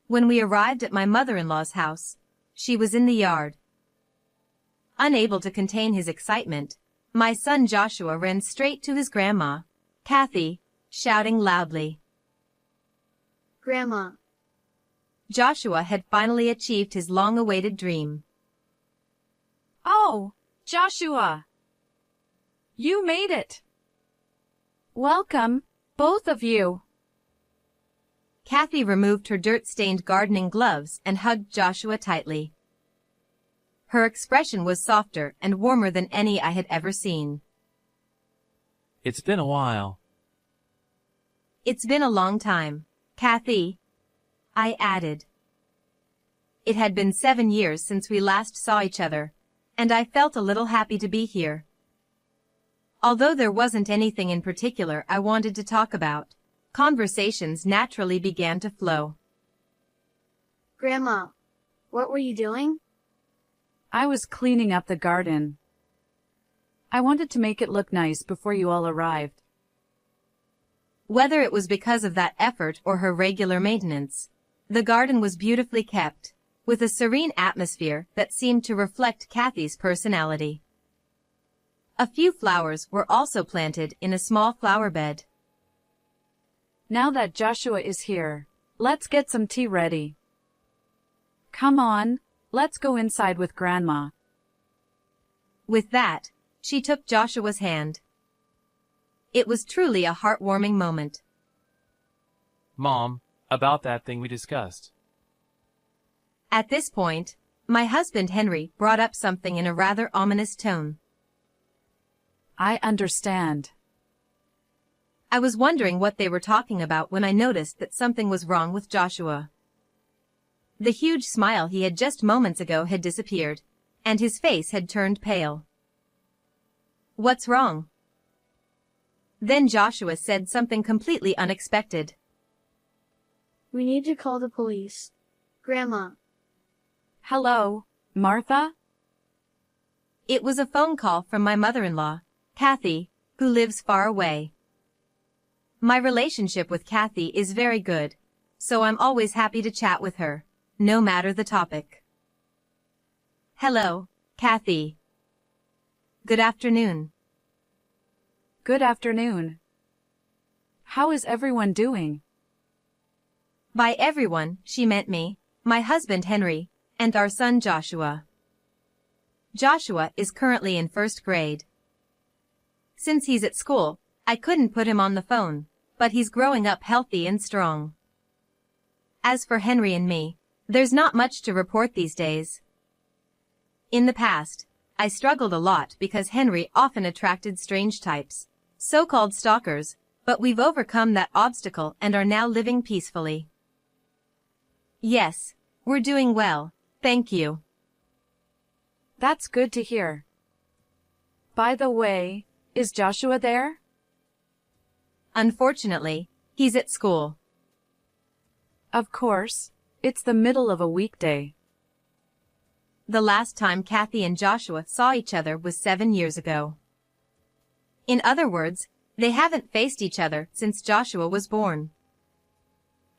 When we arrived at my mother-in-law's house, she was in the yard. Unable to contain his excitement, my son Joshua ran straight to his grandma, Kathy, shouting loudly. Grandma. Joshua had finally achieved his long-awaited dream. Oh, Joshua! You made it! Welcome, both of you! Kathy removed her dirt-stained gardening gloves and hugged Joshua tightly. Her expression was softer and warmer than any I had ever seen. It's been a while. It's been a long time, Kathy, I added. It had been 7 years since we last saw each other, and I felt a little happy to be here. Although there wasn't anything in particular I wanted to talk about, conversations naturally began to flow. Grandma, what were you doing? I was cleaning up the garden. I wanted to make it look nice before you all arrived. Whether it was because of that effort or her regular maintenance, the garden was beautifully kept, with a serene atmosphere that seemed to reflect Kathy's personality. A few flowers were also planted in a small flower bed. Now that Joshua is here, let's get some tea ready. Come on, let's go inside with Grandma. With that, she took Joshua's hand. It was truly a heartwarming moment. Mom, about that thing we discussed. At this point, my husband Henry brought up something in a rather ominous tone. I understand. I was wondering what they were talking about when I noticed that something was wrong with Joshua. The huge smile he had just moments ago had disappeared, and his face had turned pale. What's wrong? Then Joshua said something completely unexpected. We need to call the police. Grandma. Hello, Martha? It was a phone call from my mother-in-law, Kathy, who lives far away. My relationship with Kathy is very good, so I'm always happy to chat with her, no matter the topic. Hello, Kathy. Good afternoon. Good afternoon. How is everyone doing? By everyone, she meant me, my husband Henry, and our son Joshua. Joshua is currently in 1st grade. Since he's at school, I couldn't put him on the phone, but he's growing up healthy and strong. As for Henry and me, there's not much to report these days. In the past, I struggled a lot because Henry often attracted strange types, so-called stalkers, but we've overcome that obstacle and are now living peacefully. Yes, we're doing well, thank you. That's good to hear. By the way, is Joshua there? Unfortunately, he's at school. Of course, it's the middle of a weekday. The last time Kathy and Joshua saw each other was 7 years ago. In other words, they haven't faced each other since Joshua was born.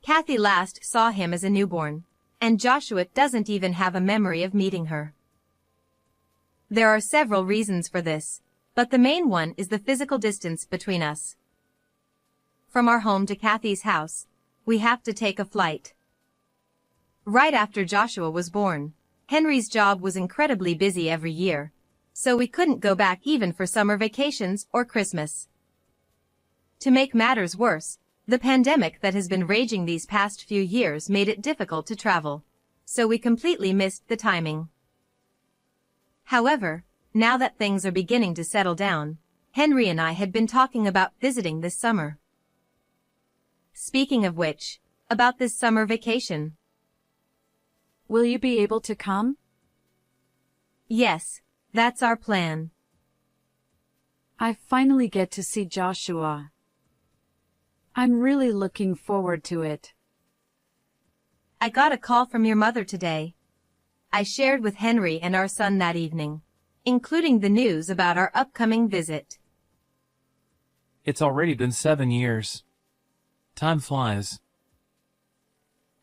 Kathy last saw him as a newborn, and Joshua doesn't even have a memory of meeting her. There are several reasons for this, but the main one is the physical distance between us. From our home to Kathy's house, we have to take a flight. Right after Joshua was born, Henry's job was incredibly busy every year, so we couldn't go back even for summer vacations or Christmas. To make matters worse, the pandemic that has been raging these past few years made it difficult to travel, so we completely missed the timing. However, now that things are beginning to settle down, Henry and I had been talking about visiting this summer. Speaking of which, about this summer vacation. Will you be able to come? Yes, that's our plan. I finally get to see Joshua. I'm really looking forward to it. I got a call from your mother today. I shared with Henry and our son that evening, including the news about our upcoming visit. It's already been 7 years. Time flies.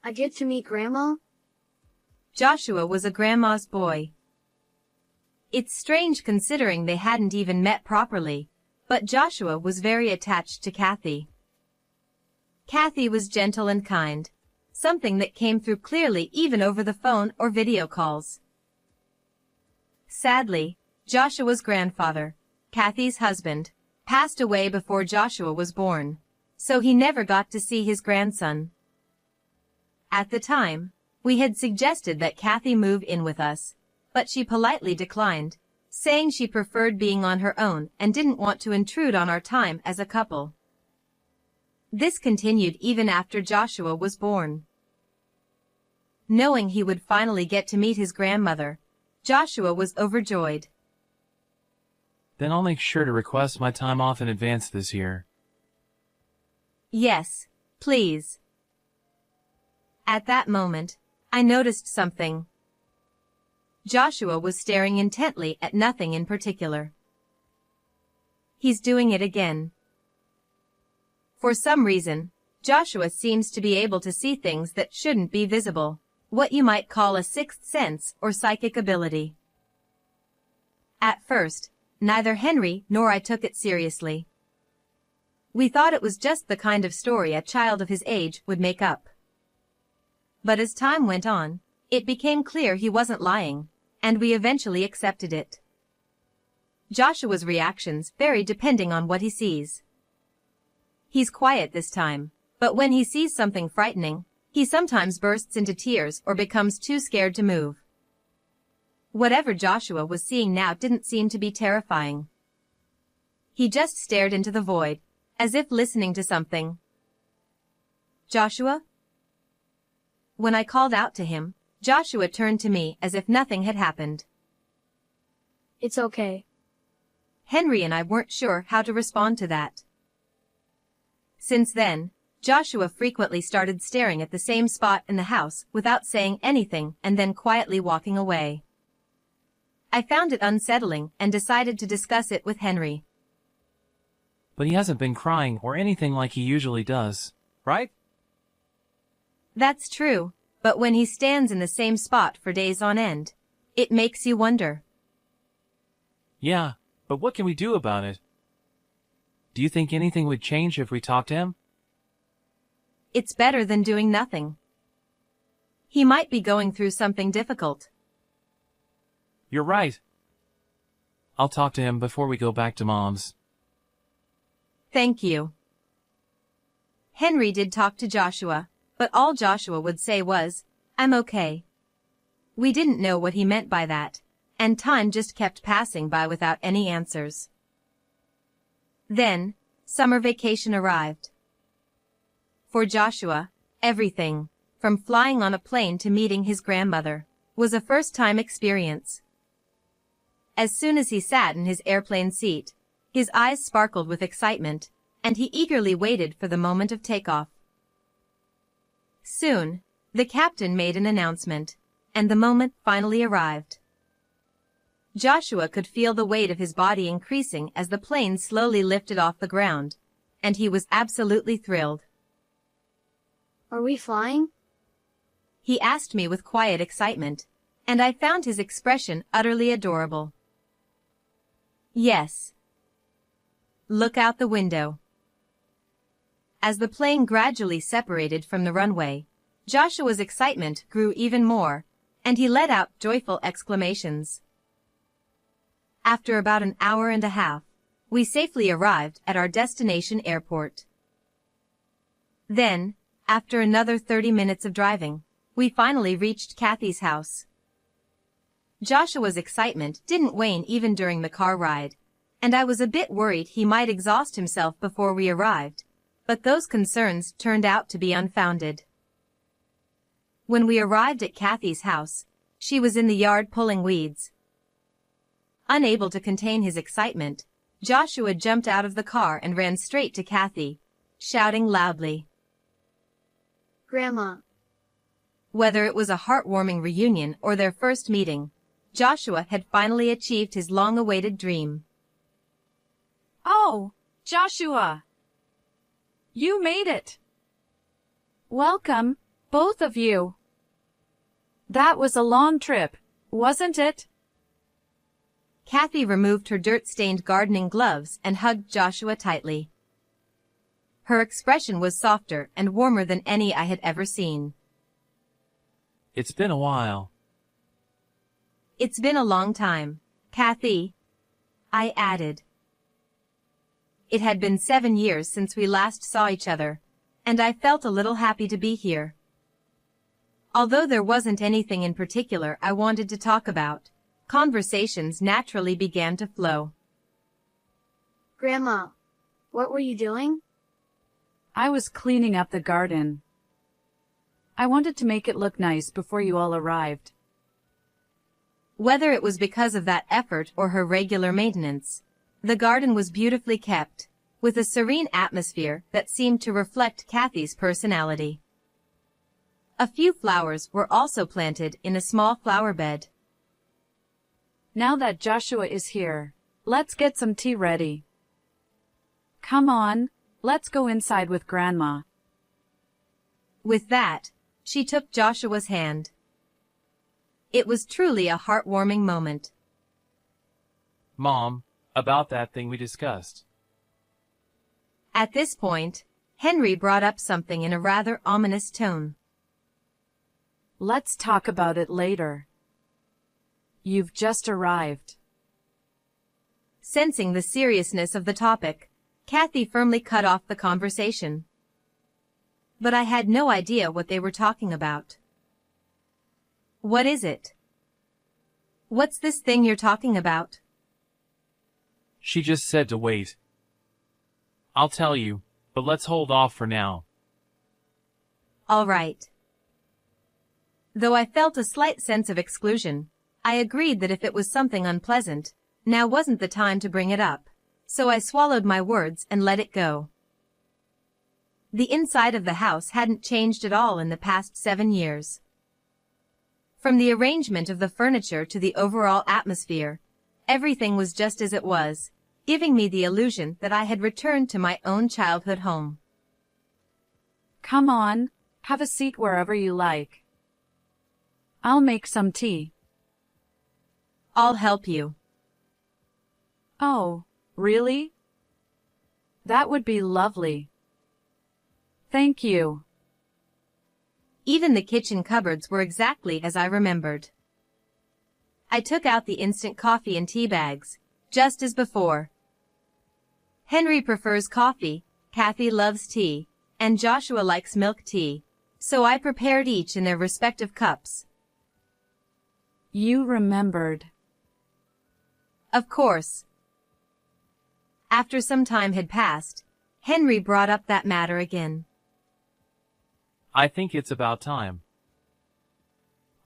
I get to meet Grandma? Joshua was a grandma's boy. It's strange considering they hadn't even met properly, but Joshua was very attached to Kathy. Kathy was gentle and kind, something that came through clearly even over the phone or video calls. Sadly, Joshua's grandfather, Kathy's husband, passed away before Joshua was born, so he never got to see his grandson. At the time, we had suggested that Kathy move in with us, but she politely declined, saying she preferred being on her own and didn't want to intrude on our time as a couple. This continued even after Joshua was born. Knowing he would finally get to meet his grandmother, Joshua was overjoyed. Then I'll make sure to request my time off in advance this year. Yes, please. At that moment, I noticed something. Joshua was staring intently at nothing in particular. He's doing it again. For some reason, Joshua seems to be able to see things that shouldn't be visible, what you might call a sixth sense or psychic ability. At first, neither Henry nor I took it seriously. We thought it was just the kind of story a child of his age would make up. But as time went on, it became clear he wasn't lying, and we eventually accepted it. Joshua's reactions vary depending on what he sees. He's quiet this time, but when he sees something frightening, he sometimes bursts into tears or becomes too scared to move. Whatever Joshua was seeing now didn't seem to be terrifying. He just stared into the void, as if listening to something. "Joshua?" When I called out to him, Joshua turned to me as if nothing had happened. It's okay. Henry and I weren't sure how to respond to that. Since then, Joshua frequently started staring at the same spot in the house without saying anything and then quietly walking away. I found it unsettling and decided to discuss it with Henry. But he hasn't been crying or anything like he usually does, right? That's true, but when he stands in the same spot for days on end, it makes you wonder. Yeah, but what can we do about it? Do you think anything would change if we talked to him? It's better than doing nothing. He might be going through something difficult. You're right. I'll talk to him before we go back to Mom's. Thank you. Henry did talk to Joshua, but all Joshua would say was, "I'm okay." We didn't know what he meant by that, and time just kept passing by without any answers. Then, summer vacation arrived. For Joshua, everything, from flying on a plane to meeting his grandmother, was a first-time experience. As soon as he sat in his airplane seat, his eyes sparkled with excitement, and he eagerly waited for the moment of takeoff. Soon, the captain made an announcement, and the moment finally arrived. Joshua could feel the weight of his body increasing as the plane slowly lifted off the ground, and he was absolutely thrilled. Are we flying? He asked me with quiet excitement, and I found his expression utterly adorable. Yes. Look out the window. As the plane gradually separated from the runway, Joshua's excitement grew even more, and he let out joyful exclamations. After about an hour and a half, we safely arrived at our destination airport. Then, after another 30 minutes of driving, we finally reached Kathy's house. Joshua's excitement didn't wane even during the car ride, and I was a bit worried he might exhaust himself before we arrived, but those concerns turned out to be unfounded. When we arrived at Kathy's house, she was in the yard pulling weeds. Unable to contain his excitement, Joshua jumped out of the car and ran straight to Kathy, shouting loudly. Grandma. Whether it was a heartwarming reunion or their first meeting, Joshua had finally achieved his long-awaited dream. Oh, Joshua! You made it! Welcome, Both of you. That was a long trip, wasn't it? Kathy removed her dirt-stained gardening gloves and hugged Joshua tightly. Her expression was softer and warmer than any I had ever seen. It's been a while. It's been a long time, Kathy, I added. It had been 7 years since we last saw each other, and I felt a little happy to be here. Although there wasn't anything in particular I wanted to talk about, conversations naturally began to flow. Grandma, what were you doing? I was cleaning up the garden. I wanted to make it look nice before you all arrived. Whether it was because of that effort or her regular maintenance, the garden was beautifully kept, with a serene atmosphere that seemed to reflect Kathy's personality. A few flowers were also planted in a small flower bed. Now that Joshua is here, let's get some tea ready. Come on, let's go inside with Grandma. With that, she took Joshua's hand. It was truly a heartwarming moment. Mom, about that thing we discussed. At this point, Henry brought up something in a rather ominous tone. Let's talk about it later. You've just arrived. Sensing the seriousness of the topic, Kathy firmly cut off the conversation. But I had no idea what they were talking about. What is it? What's this thing you're talking about? She just said to wait. I'll tell you, but let's hold off for now. All right. Though I felt a slight sense of exclusion, I agreed that if it was something unpleasant, now wasn't the time to bring it up, so I swallowed my words and let it go. The inside of the house hadn't changed at all in the past 7 years. From the arrangement of the furniture to the overall atmosphere, everything was just as it was, giving me the illusion that I had returned to my own childhood home. Come on, have a seat wherever you like. I'll make some tea. I'll help you. Oh, really? That would be lovely. Thank you. Even the kitchen cupboards were exactly as I remembered. I took out the instant coffee and tea bags, just as before. Henry prefers coffee, Kathy loves tea, and Joshua likes milk tea, so I prepared each in their respective cups. You remembered. Of course. After some time had passed, Henry brought up that matter again. I think it's about time.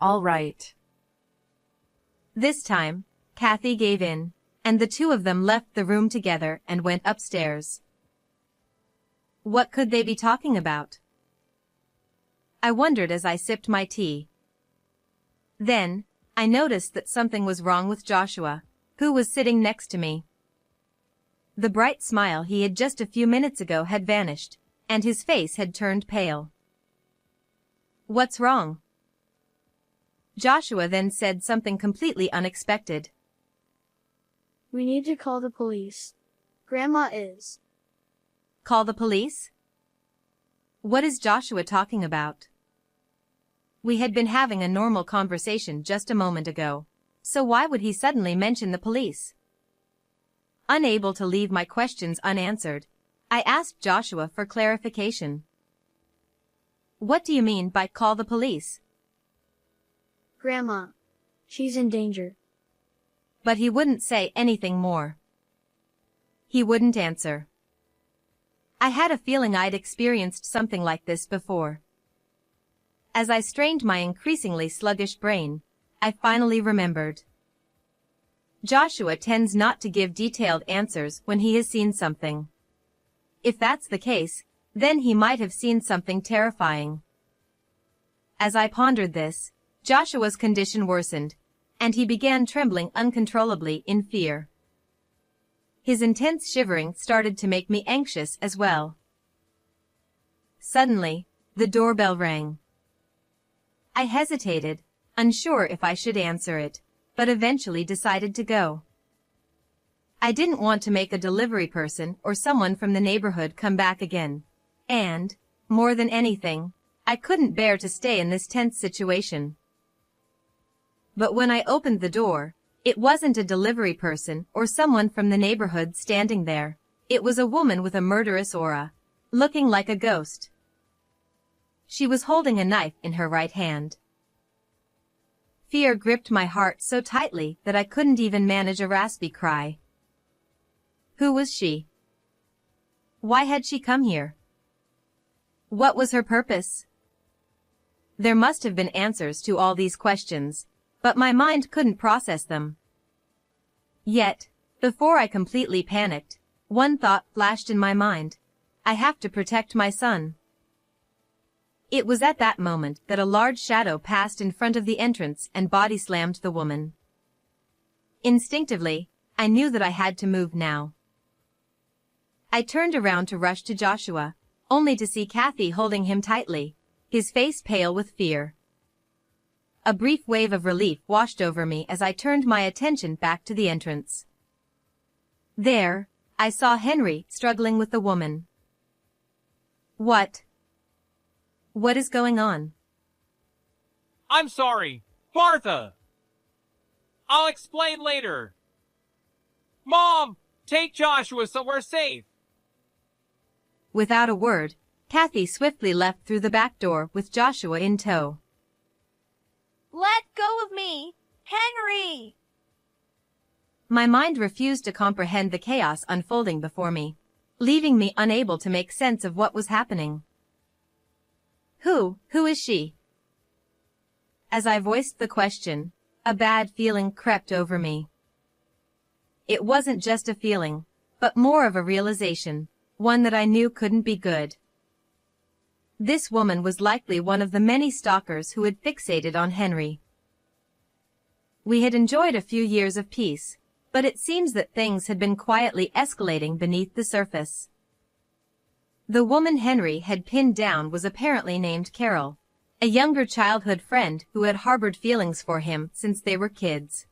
All right. This time, Kathy gave in, and the two of them left the room together and went upstairs. What could they be talking about? I wondered as I sipped my tea. Then, I noticed that something was wrong with Joshua, who was sitting next to me. The bright smile he had just a few minutes ago had vanished, and his face had turned pale. What's wrong? Joshua then said something completely unexpected. We need to call the police. Grandma is. Call the police? What is Joshua talking about? We had been having a normal conversation just a moment ago, so why would he suddenly mention the police? Unable to leave my questions unanswered, I asked Joshua for clarification. What do you mean by call the police? Grandma. She's in danger. But he wouldn't say anything more. He wouldn't answer. I had a feeling I'd experienced something like this before. As I strained my increasingly sluggish brain, I finally remembered. Joshua tends not to give detailed answers when he has seen something. If that's the case, then he might have seen something terrifying. As I pondered this, Joshua's condition worsened, and he began trembling uncontrollably in fear. His intense shivering started to make me anxious as well. Suddenly, the doorbell rang. I hesitated, unsure if I should answer it, but eventually decided to go. I didn't want to make a delivery person or someone from the neighborhood come back again. And, more than anything, I couldn't bear to stay in this tense situation. But when I opened the door, it wasn't a delivery person or someone from the neighborhood standing there. It was a woman with a murderous aura, looking like a ghost. She was holding a knife in her right hand. Fear gripped my heart so tightly that I couldn't even manage a raspy cry. Who was she? Why had she come here? What was her purpose? There must have been answers to all these questions, but my mind couldn't process them. Yet, before I completely panicked, one thought flashed in my mind. I have to protect my son. It was at that moment that a large shadow passed in front of the entrance and body slammed the woman. Instinctively, I knew that I had to move now. I turned around to rush to Joshua, only to see Kathy holding him tightly, his face pale with fear. A brief wave of relief washed over me as I turned my attention back to the entrance. There, I saw Henry struggling with the woman. What is going on? I'm sorry, Martha! I'll explain later. Mom, take Joshua somewhere safe. Without a word, Kathy swiftly left through the back door with Joshua in tow. Let go of me! Henry! My mind refused to comprehend the chaos unfolding before me, leaving me unable to make sense of what was happening. Who is she? As I voiced the question, a bad feeling crept over me. It wasn't just a feeling, but more of a realization, one that I knew couldn't be good. This woman was likely one of the many stalkers who had fixated on Henry. We had enjoyed a few years of peace, but it seems that things had been quietly escalating beneath the surface. The woman Henry had pinned down was apparently named Carol, a younger childhood friend who had harbored feelings for him since they were kids.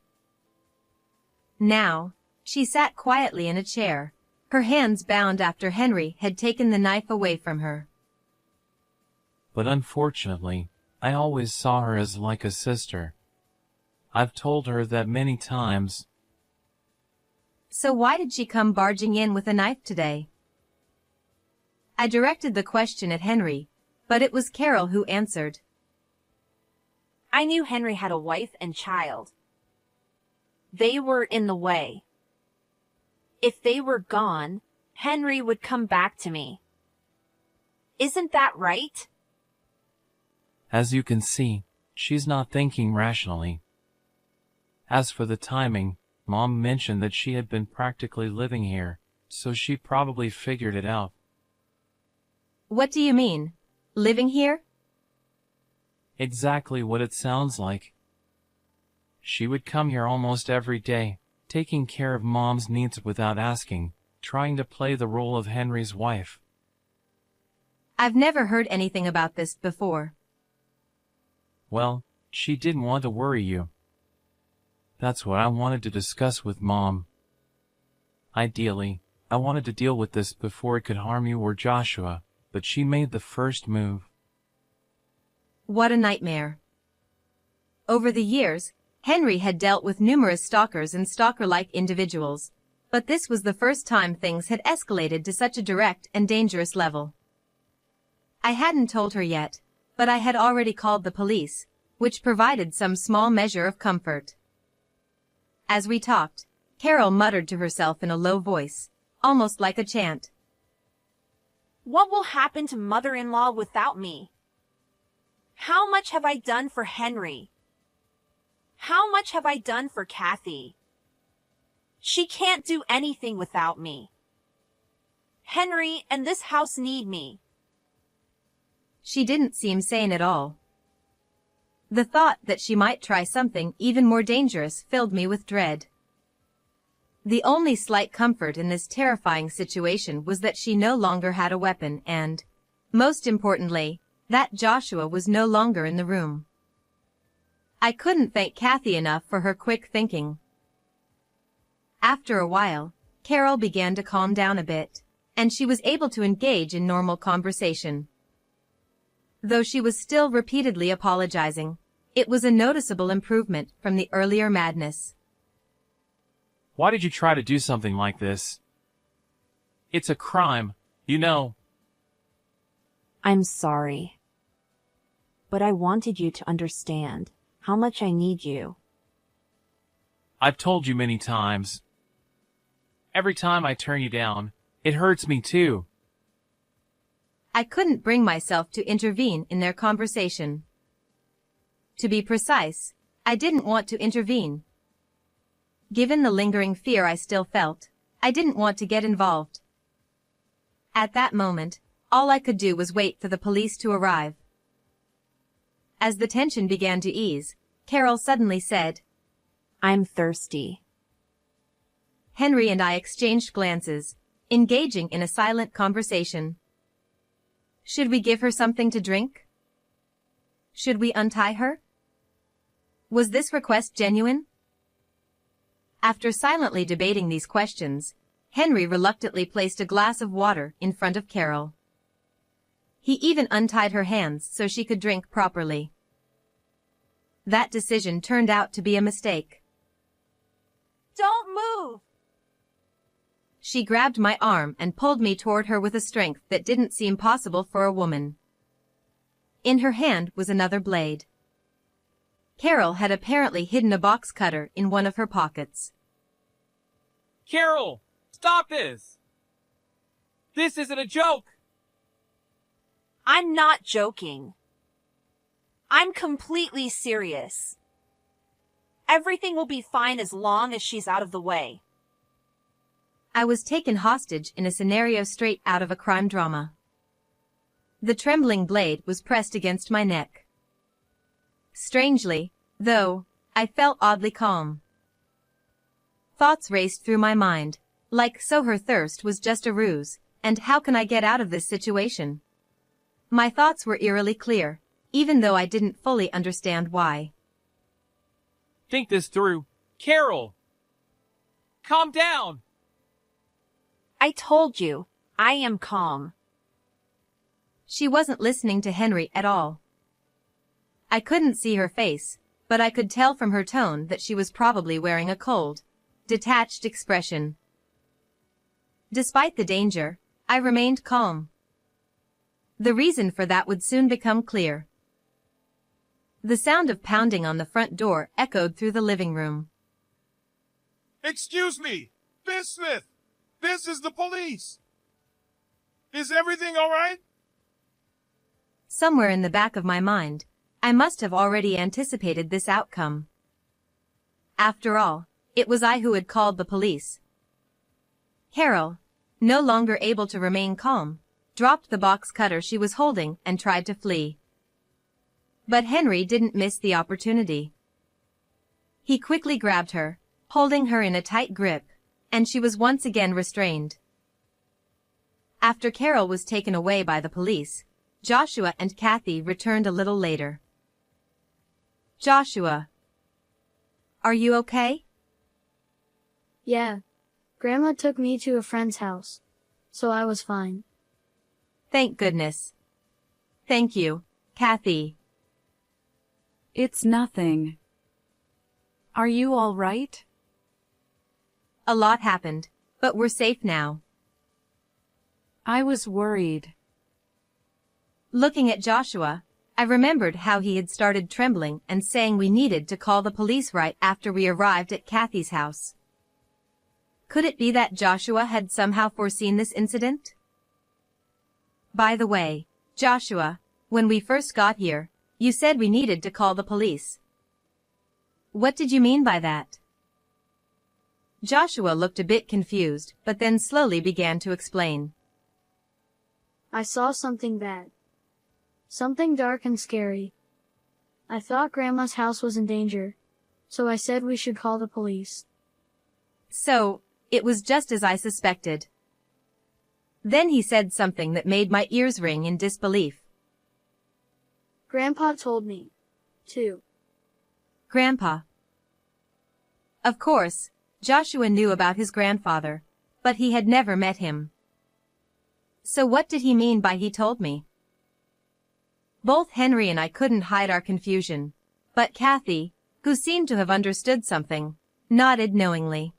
Now, she sat quietly in a chair, her hands bound after Henry had taken the knife away from her. But unfortunately, I always saw her as like a sister. I've told her that many times. So why did she come barging in with a knife today? I directed the question at Henry, but it was Carol who answered. I knew Henry had a wife and child. They were in the way. If they were gone, Henry would come back to me. Isn't that right? As you can see, she's not thinking rationally. As for the timing, Mom mentioned that she had been practically living here, so she probably figured it out. What do you mean? Living here? Exactly what it sounds like. She would come here almost every day, taking care of Mom's needs without asking, trying to play the role of Henry's wife. I've never heard anything about this before. Well, she didn't want to worry you. That's what I wanted to discuss with Mom. Ideally, I wanted to deal with this before it could harm you or Joshua, but she made the first move. What a nightmare. Over the years, Henry had dealt with numerous stalkers and stalker-like individuals, but this was the first time things had escalated to such a direct and dangerous level. I hadn't told her yet, but I had already called the police, which provided some small measure of comfort. As we talked, Carol muttered to herself in a low voice, almost like a chant. What will happen to mother-in-law without me? How much have I done for Henry? How much have I done for Kathy? She can't do anything without me. Henry and this house need me. She didn't seem sane at all. The thought that she might try something even more dangerous filled me with dread. The only slight comfort in this terrifying situation was that she no longer had a weapon and, most importantly, that Joshua was no longer in the room. I couldn't thank Kathy enough for her quick thinking. After a while, Carol began to calm down a bit, and she was able to engage in normal conversation. Though she was still repeatedly apologizing, it was a noticeable improvement from the earlier madness. Why did you try to do something like this? It's a crime, you know. I'm sorry. But I wanted you to understand how much I need you. I've told you many times. Every time I turn you down, it hurts me too. I couldn't bring myself to intervene in their conversation. To be precise, I didn't want to intervene. Given the lingering fear I still felt, I didn't want to get involved. At that moment, all I could do was wait for the police to arrive. As the tension began to ease, Carol suddenly said, I'm thirsty. Henry and I exchanged glances, engaging in a silent conversation. Should we give her something to drink? Should we untie her? Was this request genuine? After silently debating these questions, Henry reluctantly placed a glass of water in front of Carol. He even untied her hands so she could drink properly. That decision turned out to be a mistake. Don't move! She grabbed my arm and pulled me toward her with a strength that didn't seem possible for a woman. In her hand was another blade. Carol had apparently hidden a box cutter in one of her pockets. Carol, stop this! This isn't a joke! I'm not joking. I'm completely serious. Everything will be fine as long as she's out of the way. I was taken hostage in a scenario straight out of a crime drama. The trembling blade was pressed against my neck. Strangely, though, I felt oddly calm. Thoughts raced through my mind, like so her thirst was just a ruse, and how can I get out of this situation? My thoughts were eerily clear, even though I didn't fully understand why. Think this through. Carol! Calm down! I told you, I am calm. She wasn't listening to Henry at all. I couldn't see her face, but I could tell from her tone that she was probably wearing a cold, detached expression. Despite the danger, I remained calm. The reason for that would soon become clear. The sound of pounding on the front door echoed through the living room. Excuse me, Miss Smith. This is the police. Is everything all right? Somewhere in the back of my mind, I must have already anticipated this outcome. After all, it was I who had called the police. Carol, no longer able to remain calm, dropped the box cutter she was holding and tried to flee. But Henry didn't miss the opportunity. He quickly grabbed her, holding her in a tight grip, and she was once again restrained. After Carol was taken away by the police, Joshua and Kathy returned a little later. Joshua, are you okay? Yeah. Grandma took me to a friend's house, so I was fine. Thank goodness. Thank you, Kathy. It's nothing. Are you all right? A lot happened, but we're safe now. I was worried. Looking at Joshua, I remembered how he had started trembling and saying we needed to call the police right after we arrived at Kathy's house. Could it be that Joshua had somehow foreseen this incident? By the way, Joshua, when we first got here, you said we needed to call the police. What did you mean by that? Joshua looked a bit confused, but then slowly began to explain. I saw something bad. Something dark and scary. I thought Grandma's house was in danger, so I said we should call the police. So, it was just as I suspected. Then he said something that made my ears ring in disbelief. Grandpa told me, too. Grandpa. Of course, Joshua knew about his grandfather, but he had never met him. So what did he mean by he told me? Both Henry and I couldn't hide our confusion, but Kathy, who seemed to have understood something, nodded knowingly.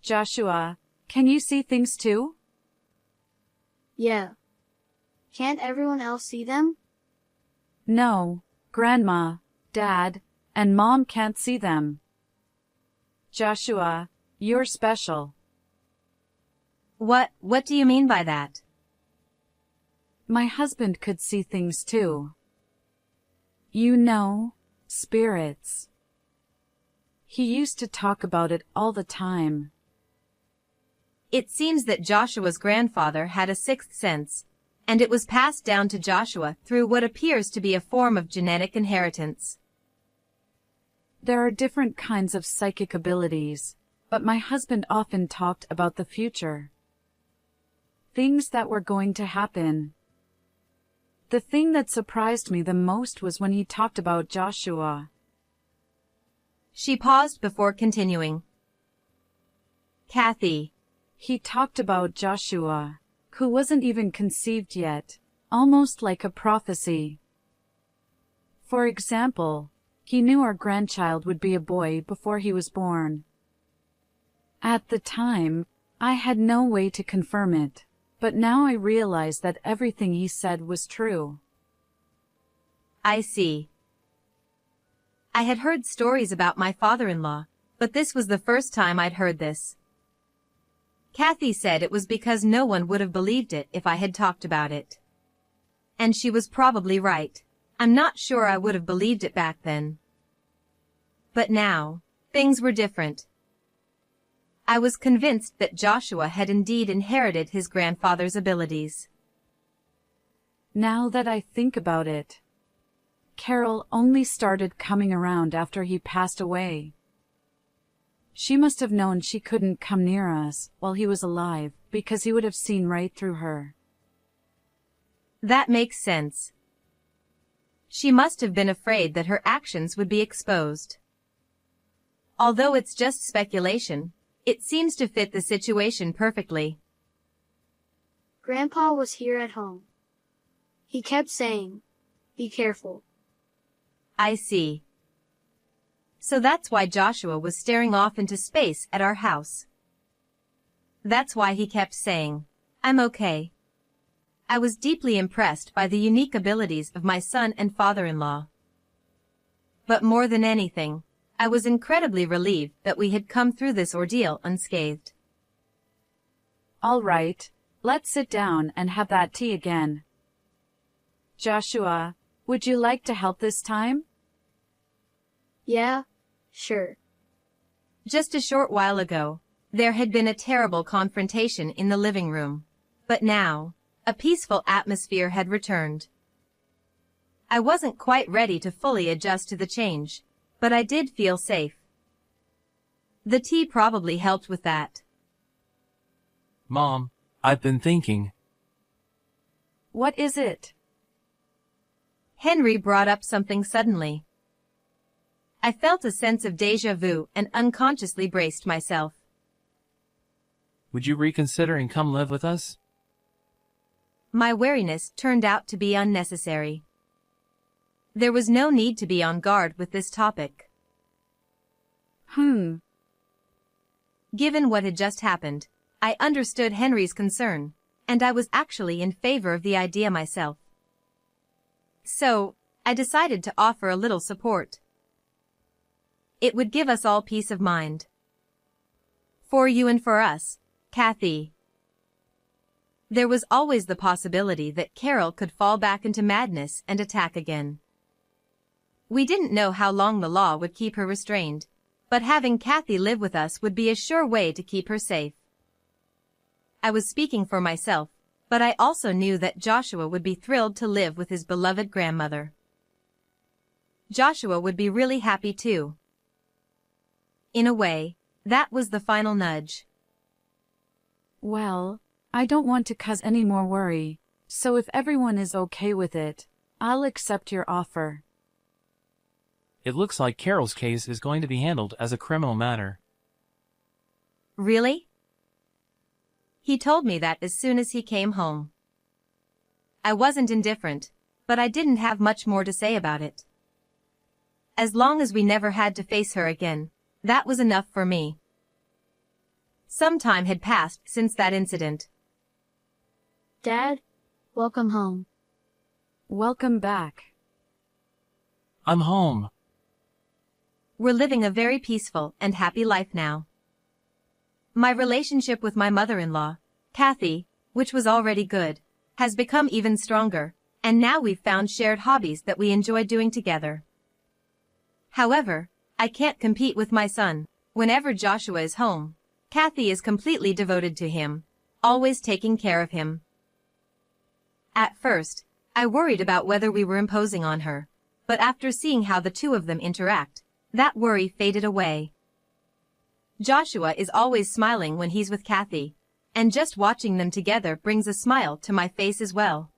Joshua, can you see things too? Yeah. Can't everyone else see them? No, Grandma, Dad, and Mom can't see them. Joshua, you're special. What do you mean by that? My husband could see things too. You know, spirits. He used to talk about it all the time. It seems that Joshua's grandfather had a sixth sense, and it was passed down to Joshua through what appears to be a form of genetic inheritance. There are different kinds of psychic abilities, but my husband often talked about the future. Things that were going to happen. The thing that surprised me the most was when he talked about Joshua. She paused before continuing. Kathy. He talked about Joshua, who wasn't even conceived yet, almost like a prophecy. For example, he knew our grandchild would be a boy before he was born. At the time, I had no way to confirm it, but now I realize that everything he said was true. I see. I had heard stories about my father-in-law, but this was the first time I'd heard this. Kathy said it was because no one would have believed it if I had talked about it. And she was probably right. I'm not sure I would have believed it back then. But now, things were different. I was convinced that Joshua had indeed inherited his grandfather's abilities. Now that I think about it, Carol only started coming around after he passed away. She must have known she couldn't come near us while he was alive because he would have seen right through her. That makes sense. She must have been afraid that her actions would be exposed. Although it's just speculation, it seems to fit the situation perfectly. Grandpa was here at home. He kept saying, "Be careful." I see. So that's why Joshua was staring off into space at our house. That's why he kept saying, "I'm okay." I was deeply impressed by the unique abilities of my son and father-in-law. But more than anything, I was incredibly relieved that we had come through this ordeal unscathed. All right, let's sit down and have that tea again. Joshua, would you like to help this time? Yeah, sure. Just a short while ago, there had been a terrible confrontation in the living room. But now, a peaceful atmosphere had returned. I wasn't quite ready to fully adjust to the change, but I did feel safe. The tea probably helped with that. Mom, I've been thinking. What is it? Henry brought up something suddenly. I felt a sense of déjà vu and unconsciously braced myself. Would you reconsider and come live with us? My wariness turned out to be unnecessary. There was no need to be on guard with this topic. Given what had just happened, I understood Henry's concern, and I was actually in favor of the idea myself. So, I decided to offer a little support. It would give us all peace of mind. For you and for us, Kathy. There was always the possibility that Carol could fall back into madness and attack again. We didn't know how long the law would keep her restrained, but having Kathy live with us would be a sure way to keep her safe. I was speaking for myself, but I also knew that Joshua would be thrilled to live with his beloved grandmother. Joshua would be really happy too. In a way, that was the final nudge. Well, I don't want to cause any more worry, so if everyone is okay with it, I'll accept your offer. it looks like Carol's case is going to be handled as a criminal matter. Really? He told me that as soon as he came home. I wasn't indifferent, but I didn't have much more to say about it. As long as we never had to face her again, that was enough for me. Some time had passed since that incident. Dad, welcome home. Welcome back. I'm home. We're living a very peaceful and happy life now. My relationship with my mother-in-law, Kathy, which was already good, has become even stronger, and now we've found shared hobbies that we enjoy doing together. However, I can't compete with my son. Whenever Joshua is home, Kathy is completely devoted to him, always taking care of him. At first, I worried about whether we were imposing on her, but after seeing how the two of them interact, that worry faded away. Joshua is always smiling when he's with Kathy, and just watching them together brings a smile to my face as well.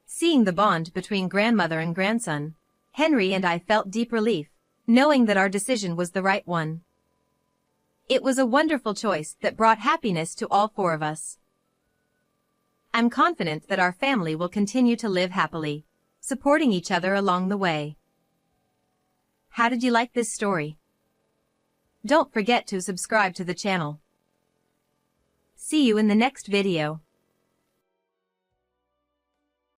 Seeing the bond between grandmother and grandson, Henry and I felt deep relief, knowing that our decision was the right one. It was a wonderful choice that brought happiness to all four of us. I'm confident that our family will continue to live happily, supporting each other along the way. How did you like this story? Don't forget to subscribe to the channel. See you in the next video.